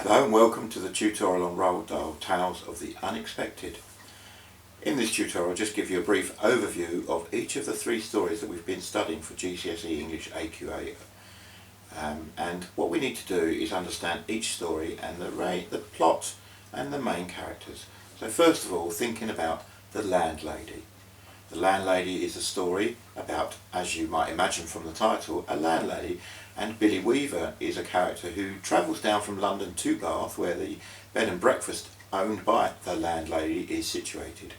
Hello and welcome to the tutorial on Roald Dahl Tales of the Unexpected. In this tutorial I'll just give you a brief overview of each of the three stories that we've been studying for GCSE English AQA. And what we need to do is understand each story and the plot and the main characters. So first of all, thinking about the Landlady. The Landlady is a story about, as you might imagine from the title, a landlady, and Billy Weaver is a character who travels down from London to Bath, where the bed and breakfast owned by the landlady is situated.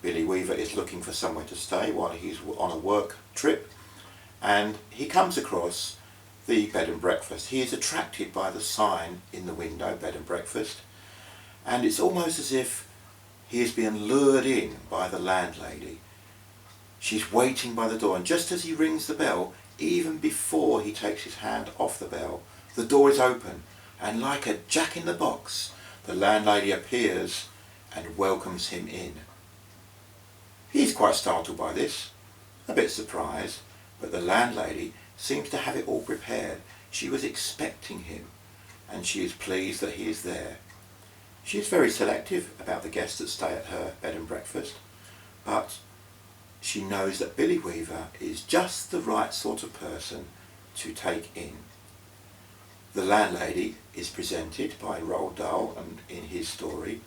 Billy Weaver is looking for somewhere to stay while he's on a work trip, and he comes across the bed and breakfast. He is attracted by the sign in the window, bed and breakfast, and it's almost as if he is being lured in by the landlady. She's waiting by the door, and just as he rings the bell, even before he takes his hand off the bell, the door is open, and like a jack-in-the-box, the landlady appears and welcomes him in. He's quite startled by this, a bit surprised, but the landlady seems to have it all prepared. She was expecting him, and she is pleased that he is there. She is very selective about the guests that stay at her bed and breakfast, but she knows that Billy Weaver is just the right sort of person to take in. The landlady is presented by Roald Dahl and in his story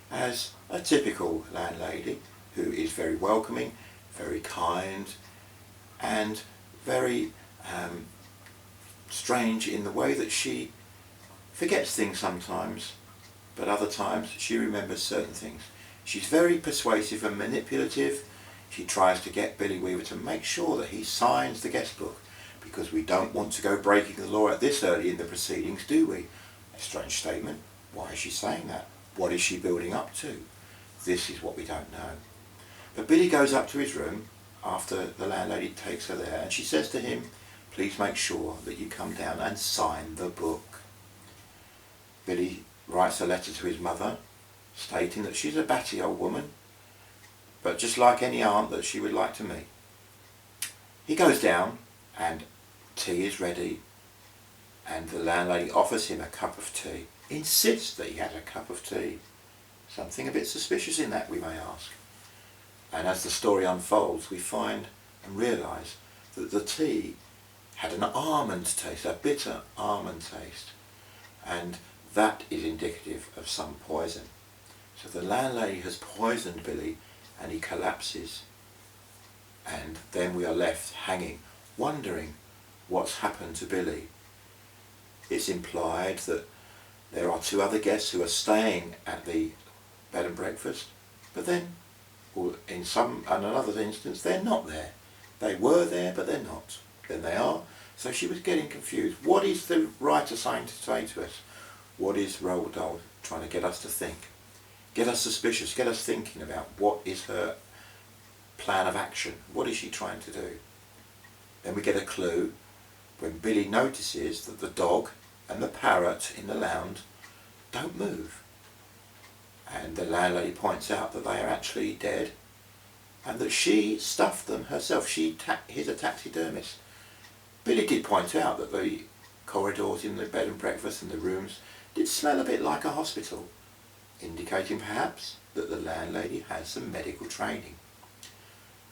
as a typical landlady who is very welcoming, very kind, and very strange in the way that she forgets things sometimes, but other times she remembers certain things. She's very persuasive and manipulative. She tries to get Billy Weaver to make sure that he signs the guest book, because we don't want to go breaking the law at this early in the proceedings, do we? A strange statement. Why is she saying that? What is she building up to? This is what we don't know. But Billy goes up to his room after the landlady takes her there, and she says to him, "Please make sure that you come down and sign the book." Billy writes a letter to his mother stating that she's a batty old woman, but just like any aunt that she would like to meet. He goes down and tea is ready, and the landlady offers him a cup of tea, insists that he has a cup of tea. Something a bit suspicious in that, we may ask. And as the story unfolds, we find and realise that the tea had an almond taste, a bitter almond taste, and that is indicative of some poison. So the landlady has poisoned Billy, and he collapses, and then we are left hanging, wondering what's happened to Billy. It's implied that there are two other guests who are staying at the bed and breakfast, but then in another instance they're not there. They were there but they're not. Then they are. So she was getting confused. What is the writer trying to say to us? What is Roald Dahl trying to get us to think? Get us suspicious, get us thinking about what is her plan of action. What is she trying to do? Then we get a clue when Billy notices that the dog and the parrot in the lounge don't move. And the landlady points out that they are actually dead, and that she stuffed them herself. He's a taxidermist. Billy did point out that the corridors in the bed and breakfast and the rooms did smell a bit like a hospital, indicating perhaps that the landlady has some medical training.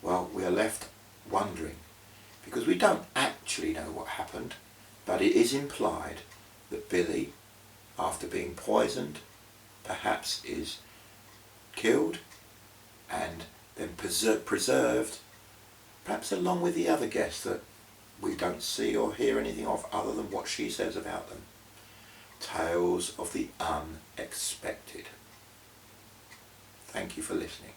Well, we are left wondering, because we don't actually know what happened, but it is implied that Billy, after being poisoned, perhaps is killed and then preserved, perhaps along with the other guests that we don't see or hear anything of other than what she says about them. Tales of the Unexpected. Thank you for listening.